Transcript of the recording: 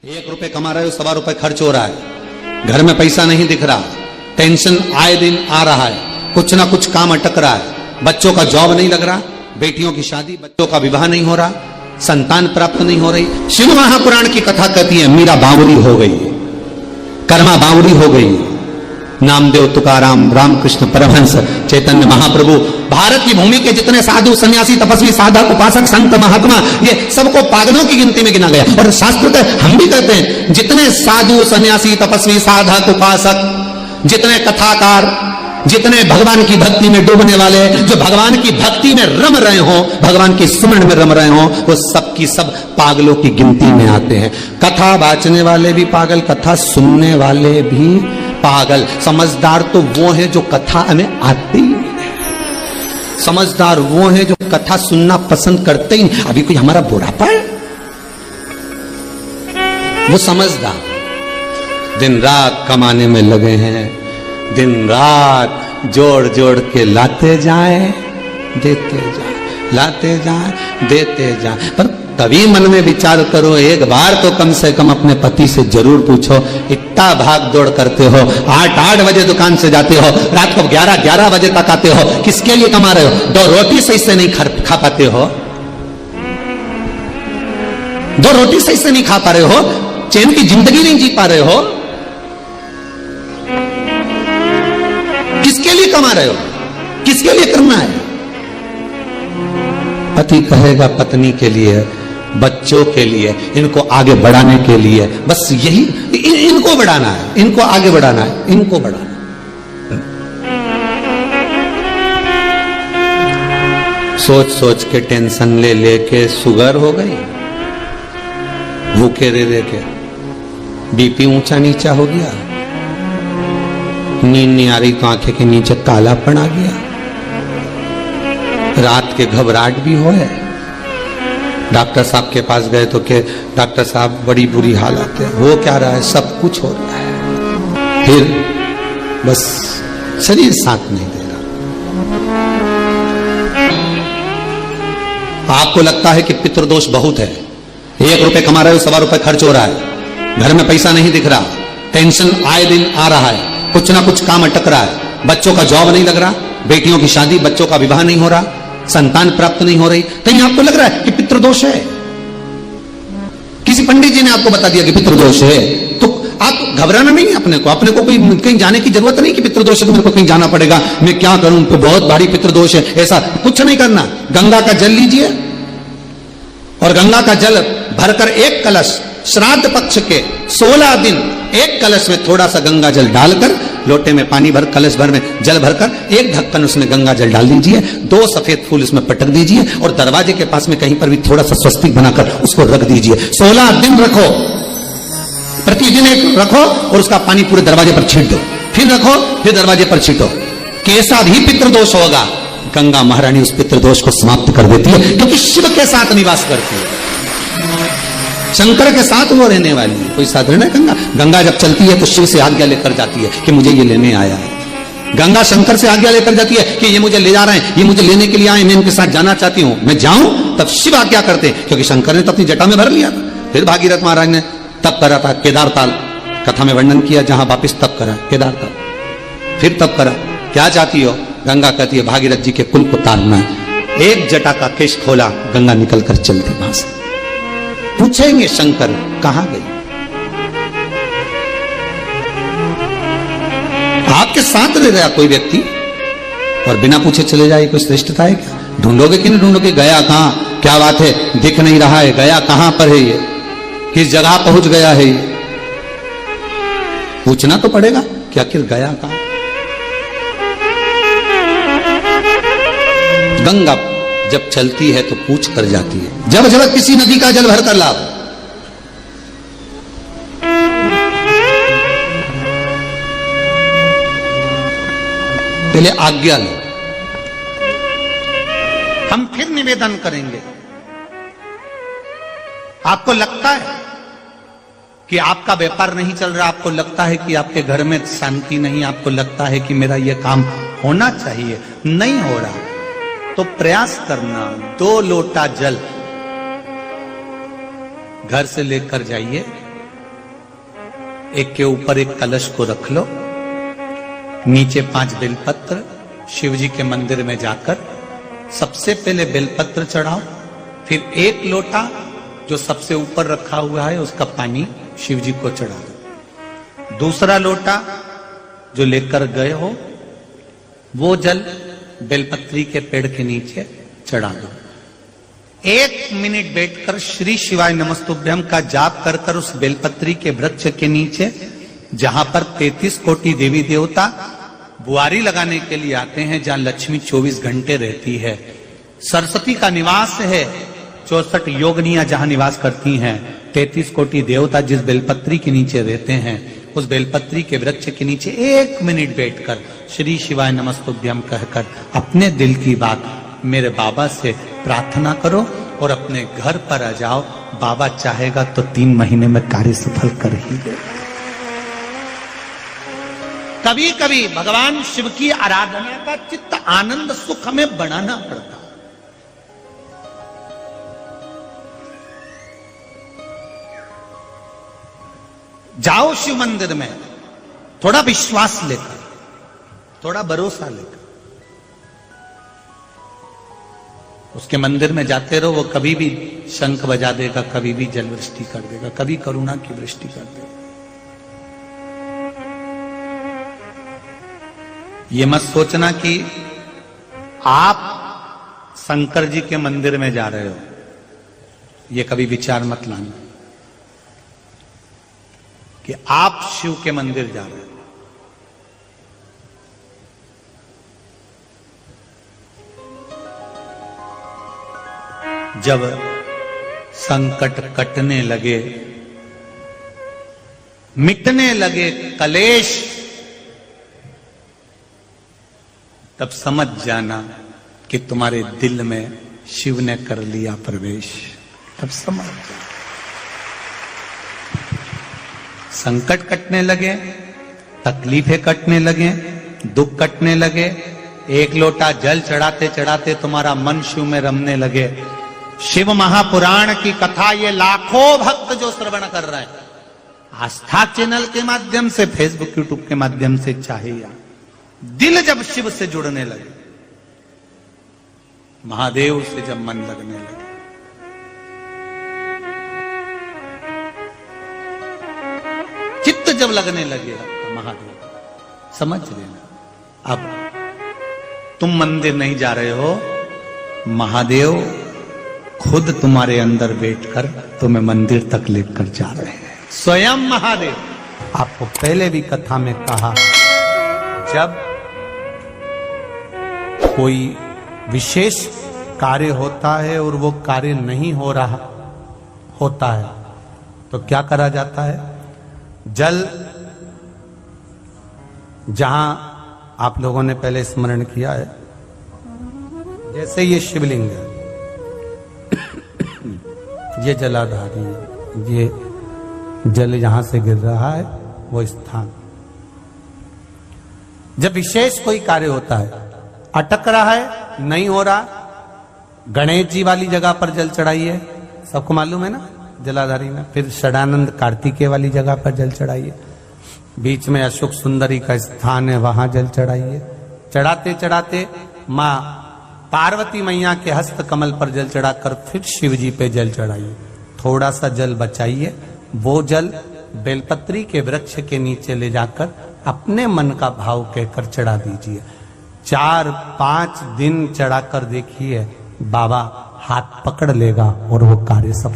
1 रुपए कमा रहे हो, 1.25 रुपए खर्च हो रहा है, घर में पैसा नहीं दिख रहा, टेंशन आए दिन आ रहा है, कुछ ना कुछ काम अटक रहा है, बच्चों का जॉब नहीं लग रहा, बेटियों की शादी, बच्चों का विवाह नहीं हो रहा, संतान प्राप्त नहीं हो रही। शिव महापुराण की कथा कहती है मीरा बावरी हो गई, कर्मा बावरी हो गई, नामदेव, तुकाराम, रामकृष्ण परमहंस, चैतन्य महाप्रभु, भारत की भूमि के जितने साधु, सन्यासी, तपस्वी, साधक, उपासक, संत, महात्मा, ये सबको पागलों की गिनती में गिना गया। और शास्त्र हम भी कहते हैं जितने साधु, सन्यासी, तपस्वी, साधक, उपासक, जितने कथाकार, जितने भगवान की भक्ति में डूबने वाले, जो भगवान की भक्ति में रम रहे हो, भगवान के स्मरण में रम रहे हो, वो सब की सब पागलों की गिनती में आते हैं। कथा वाचने वाले भी पागल, कथा सुनने वाले भी पागल। समझदार तो वो है जो कथा हमें आती ही नहीं है, समझदार वो है जो कथा सुनना पसंद करते ही। अभी कोई हमारा बुढ़ापा है, वो समझदार दिन रात कमाने में लगे हैं, दिन रात जोड़ जोड़ के लाते जाए देते जाए, लाते जाए देते जाए। पर तभी मन में विचार करो, एक बार तो कम से कम अपने पति से जरूर पूछो, इतना भाग दौड़ करते हो, 8 बजे दुकान से जाते हो, रात को 11 बजे तक आते हो, किसके लिए कमा रहे हो? 2 रोटी सही से नहीं खा पाते हो, 2 रोटी सही से नहीं खा पा रहे हो, चैन की जिंदगी नहीं जी पा रहे हो, किसके लिए कमा रहे हो? किसके लिए करना है? पति कहेगा पत्नी के लिए, बच्चों के लिए, इनको आगे बढ़ाने के लिए, बस यही इनको बढ़ाना है, इनको आगे बढ़ाना है, इनको बढ़ाना है। सोच सोच के टेंशन ले लेके शुगर हो गई, भूखे रह के बीपी ऊंचा नीचा हो गया, नींद नहीं आ रही तो आंखें के नीचे कालापन आ गया, रात के घबराहट भी हो है। डॉक्टर साहब के पास गए तो के डॉक्टर साहब बड़ी बुरी हालत है, हो क्या रहा है? सब कुछ हो रहा है, फिर बस शरीर साथ नहीं दे रहा। आपको लगता है कि पितृदोष बहुत है, 1 रुपए कमा रहे हो, 1.25 रुपए खर्च हो रहा है, घर में पैसा नहीं दिख रहा, टेंशन आए दिन आ रहा है, कुछ ना कुछ काम अटक रहा है, बच्चों का जॉब नहीं लग रहा, बेटियों की शादी, बच्चों का विवाह नहीं हो रहा, संतान प्राप्त नहीं हो रही, कहीं आपको लग रहा है कि पितृदोष है? किसी पंडित जी ने आपको बता दिया कि पितृदोष है, तो आप घबराना नहीं है, अपने को कोई कहीं जाने की जरूरत नहीं कि पितृदोष है तो मेरे को कहीं जाना पड़ेगा, मैं क्या करूं, तो बहुत भारी पितृदोष है, ऐसा कुछ नहीं करना। गंगा का जल लीजिए और गंगा का जल भरकर 1 कलश, श्राद्ध पक्ष के 16 दिन 1 कलश में थोड़ा सा गंगा जल डालकर, लोटे में पानी भर, कलश भर में जल भरकर 1 ढक्कन उसमें गंगा जल डाल दीजिए, 2 सफेद फूल उसमें पटक दीजिए और दरवाजे के पास में कहीं पर भी थोड़ा सा स्वस्तिक बनाकर उसको रख दीजिए। 16 दिन रखो, प्रतिदिन 1 रखो और उसका पानी पूरे दरवाजे पर छींट दो, फिर रखो, फिर दरवाजे पर छींटो। कैसा भी पितृदोष होगा, गंगा महारानी उस पितृदोष को समाप्त कर देती है, क्योंकि शिव के साथ निवास करती है, शंकर के साथ वो रहने वाली है। कोई साधारण है गंगा? गंगा जब चलती है तो शिव से आज्ञा लेकर जाती है कि मुझे ये लेने आया है। गंगा शंकर से आज्ञा लेकर जाती है कि ये मुझे ले जा रहे हैं, ये मुझे लेने के लिए आए, मैं इनके साथ जाना चाहती हूं, मैं जाऊं, तब शिव आज्ञा करते हैं, क्योंकि शंकर ने तो अपनी जटा में भर लिया था। फिर भागीरथ महाराज ने तप करा था, केदारताल कथा में वर्णन किया, जहां वापिस तप करा केदारताल, फिर तप करा। क्या चाहती हो? गंगा कहती है भागीरथ जी के कुल को तारना है। 1 जटा का केश खोला, गंगा निकल कर चलती वहां से। पूछेंगे शंकर कहां गई? आपके साथ रह रहा कोई व्यक्ति और बिना पूछे चले जाए, कोई श्रेष्ठता है क्या? ढूंढोगे कि नहीं ढूंढोगे? गया कहां? क्या बात है, दिख नहीं रहा है, गया कहां पर है, ये किस जगह पहुंच गया है? ये पूछना तो पड़ेगा कि आखिर गया कहां। गंगा जब चलती है तो पूछ कर जाती है, जब जब किसी नदी का जल भरकर लाओ, पहले आज्ञा लो, हम फिर निवेदन करेंगे। आपको लगता है कि आपका व्यापार नहीं चल रहा, आपको लगता है कि आपके घर में शांति नहीं, आपको लगता है कि मेरा यह काम होना चाहिए, नहीं हो रहा, तो प्रयास करना, 2 लोटा जल घर से लेकर जाइए एक के ऊपर एक कलश को रख लो, नीचे 5 बेलपत्र, शिव जी के मंदिर में जाकर सबसे पहले बेलपत्र चढ़ाओ, फिर 1 लोटा जो सबसे ऊपर रखा हुआ है उसका पानी शिव जी को चढ़ा दो। दूसरा लोटा जो लेकर गए हो वो जल बेलपत्री के पेड़ के नीचे चढ़ा दो। 1 मिनट बैठकर श्री शिवाय नमस्तुभ्यम का जाप कर कर उस बेलपत्री के वृक्ष के नीचे, जहां पर 33 कोटि देवी देवता बुआरी लगाने के लिए आते हैं, जहां लक्ष्मी 24 घंटे रहती है, सरस्वती का निवास है, 64 योगनियां जहां निवास करती हैं, 33 कोटि देवता जिस बेलपत्री के नीचे रहते हैं, उस बेलपत्री के वृक्ष के नीचे 1 मिनट बैठकर श्री शिवाय नमस्तुभ्यम कहकर अपने दिल की बात मेरे बाबा से प्रार्थना करो और अपने घर पर आ जाओ। बाबा चाहेगा तो 3 महीने में कार्य सफल कर ही दे। कभी कभी भगवान शिव की आराधना का चित्त आनंद सुख में बढ़ाना पड़ता। जाओ शिव मंदिर में थोड़ा विश्वास लेकर, थोड़ा भरोसा लेकर, उसके मंदिर में जाते रहो। वो कभी भी शंख बजा देगा, कभी भी जल वृष्टि कर देगा, कभी करुणा की वृष्टि कर देगा। ये मत सोचना कि आप शंकर जी के मंदिर में जा रहे हो, ये कभी विचार मत लाना कि आप शिव के मंदिर जा रहे हो। जब संकट कटने लगे, मिटने लगे कलेश, तब समझ जाना कि तुम्हारे दिल में शिव ने कर लिया प्रवेश। तब समझ जाना। संकट कटने लगे, तकलीफें कटने लगे, दुख कटने लगे, 1 लोटा जल चढ़ाते चढ़ाते तुम्हारा मन शिव में रमने लगे। शिव महापुराण की कथा ये लाखों भक्त जो श्रवण कर रहे हैं, आस्था चैनल के माध्यम से, फेसबुक यूट्यूब के माध्यम से, चाहे या दिल जब शिव से जुड़ने लगे, महादेव से जब मन लगने लगे, चित्त जब लगने लगे आपका महादेव, समझ लेना अब तुम मंदिर नहीं जा रहे हो, महादेव खुद तुम्हारे अंदर बैठकर तुम्हें मंदिर तक लेकर जा रहे हैं। स्वयं महादेव। आपको पहले भी कथा में कहा, जब कोई विशेष कार्य होता है और वो कार्य नहीं हो रहा होता है तो क्या करा जाता है? जल, जहां आप लोगों ने पहले स्मरण किया है, जैसे ये शिवलिंग है, ये जलाधारी है, ये जल यहां से गिर रहा है, वो स्थान। जब विशेष कोई कार्य होता है, अटक रहा है, नहीं हो रहा, गणेश जी वाली जगह पर जल चढ़ाइए, सबको मालूम है ना जलाधारी में। फिर षडानंद कार्तिकेय वाली जगह पर जल चढ़ाइए, बीच में अशोक सुंदरी का स्थान है, वहां जल चढ़ाइए। चढ़ाते चढ़ाते मां पार्वती मैया के हस्त कमल पर जल चढ़ाकर फिर शिव जी पे जल चढ़ाइए। थोड़ा सा जल बचाइए, वो जल बेलपत्री के वृक्ष के नीचे ले जाकर अपने मन का भाव कहकर चढ़ा दीजिए। 4-5 दिन चढ़ाकर देखिए, बाबा हाथ पकड़ लेगा और वो कार्य सफल